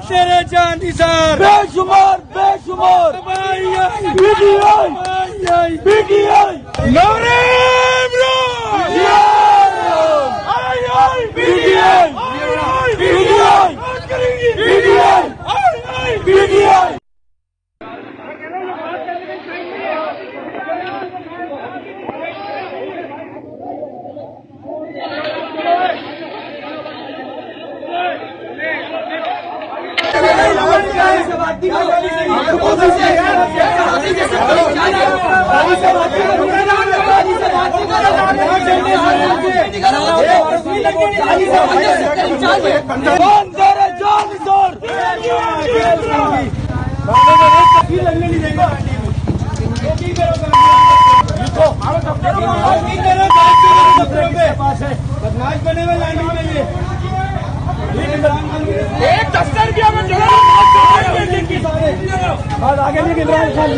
तेरे जानिसार बेशुमार बेशुमार पीटीआई नरेम पीटीआई बदमाश बने हुए लाइन में एक दफ्तर भी हमें आगे नहीं इमरान खान